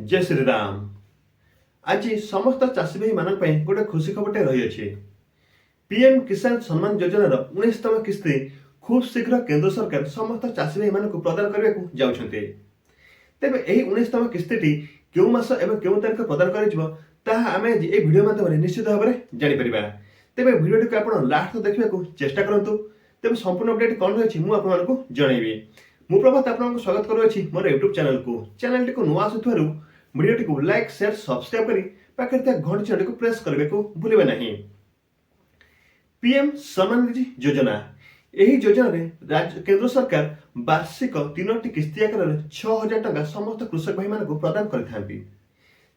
जय श्री राम। आज समस्त चाषी भाई मान गोटे खुशी खबरटे रही है। पीएम किसान सम्मान योजनार 19तम किस्ती खूब शीघ्र केंद्र सरकार समस्त चाषी भाई मान प्रदान करने को जाउछन्ते। तेबे एही 19तम किस्ती क्यों मास एवं क्यों तारीख प्रदान करें ए भिडियो माध्यम निश्चित भाव में जानीपर। तेबे भिडियो को आप लास्ट देखा चेष्टा करूँ। तेज संपूर्ण अपडेट कौन रही मुझे जनइबी। मु प्रभात आपको स्वागत करुँच मोर यूट्यूब चैनल को। चैनल टी नुआ आसुथिबारु वीडियो को लाइक शेयर सब्सक्राइब करी पाखे घंटी चिन्ह को प्रेस करने को भूलिबे नहीं। पीएम सम्मान निधि योजना यही योजना रे केंद्र सरकार वार्षिक 3टी किस्ती आकार 6000 टंका समस्त कृषक भाई मानक प्रदान करथांती।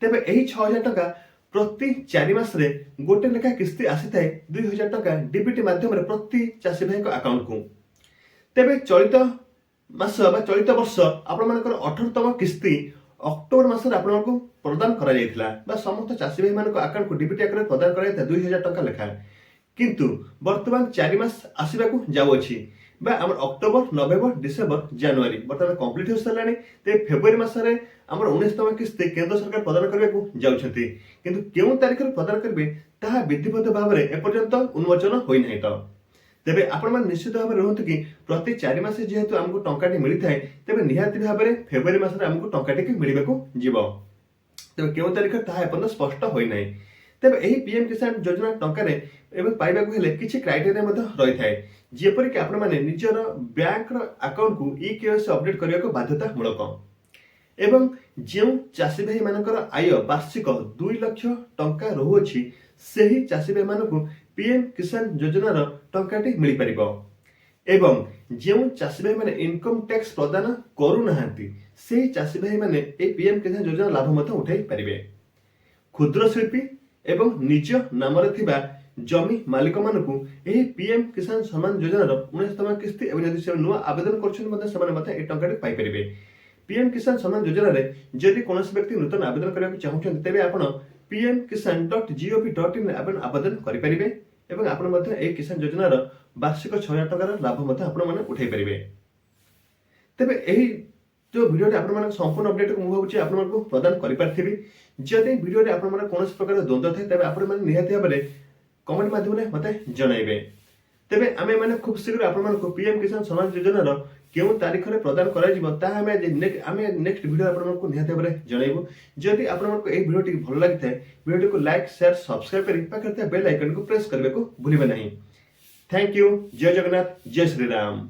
तेबे एही 6000 टंका प्रति 4 मास रे गोटे लेखा किस्ती आसी थाए 2000 टंका डीबीटी माध्यम रे प्रति चाषी भाई को अकाउंट को। तेबे चलित मास बा चलित वर्ष आपण मानकर 18तम किस्ती अक्टोबर मास रे आपण को प्रदान करा जायतिला बा समस्त चाषी भाई मानक अकाउंट को डीबीटी आकार प्रदान करा जायता 2000 टंका लेखा। किंतु वर्तमान 4 मास आसीबा को जाउ अछि बा हमर अक्टोबर नवेम्बर डिसेंबर जनवरी वर्तमान कंप्लीट हो सलानी। ते फेब्रुआरी मास रे हमर 19तम किस्ती केंद्र सरकार प्रदान करबे को जाउछथि। किंतु केउ तारिख रे प्रदान करबे ताहा विधिवत भाव रे एपर्यंत उन्मोचन होई नाही। तो तेबे आपण मन निश्चित भाव में रहंतु कि प्रति 4 मास जेहेतु हमको टंकाटी मिली थाए तेबे निहाती भाव में फेब्रुआरी मास रे हमको टंकाटी मिलबे को जीवो। तेबे केउ तारिख ताहा एपर्यंत स्पष्ट होई नाही। तेबे एही पीएम किसान योजना टंका रे एबे पाइबा को हेले किछि क्राइटेरिया मध्ये रही थाए। जेपरि कि आपण माने निजर बैंक रो अकाउंट को ईकेवाईसी अपडेट करिया को बाध्यतामूलक एवं जो चाषी भाई मानकर आय वार्षिक 2 लाख टंका रहुछि सेही चाषी भाई मानक पीएम किसान योजनार टंकाटी मिल पारिबो। एवं जो चाषी भाई माने इनकम टैक्स प्रदान करू नाहांती सेही चाषी भाई माने ए पीएम किसान योजना लाभ मते उठाई पारिबे। क्षुद्र शिल्पी एवं निज नाम थिबा जमी मालिक मानकु एही पीएम किसान सम्मान योजनार 19तम किस्ती एवं यदि से नुआ आवेदन करछन मते समान मते ए टंकाटी पाइ परिबे। पीएम किसान सम्मान योजना रे यदि कोनोसी व्यक्ति नूतन आवेदन करबा चाहउछन तेबे आपण pmkisan.gov.in आवेदन करि परिबे एवं आपण मते ए किसान योजनार वार्षिक 6000 टंकार लाभ मते आपण माने उठाई परिबे। तेबे एही जो वीडियो रे आपण माने संपूर्ण अपडेट को मु भाबुची आपण मानकु प्रदान करि पारथिबी। जदि वीडियो रे आपण माने कोनोसी प्रकार द्वंद्व थाए तबे आपण माने निहाती भाबरे कमेंट माध्यम रे मते जणाइबे। तेबे आमे माने खूब शीघ्र आपण मानकु पीएम किसान सम्मान योजनार केउ तारिख रे प्रदान करा जिवो ता आमे नेक्स्ट वीडियो आपण मानकु निहाती भाबरे जणाइबो। जदि आपण मानकु ए वीडियो टी भल लागिथे वीडियो को लाइक शेयर सब्सक्राइब करी पाखरे बेल आइकन को प्रेस करबे को भूलिबे नहीं। Thank you. जय जगन्नाथ। जय श्री राम।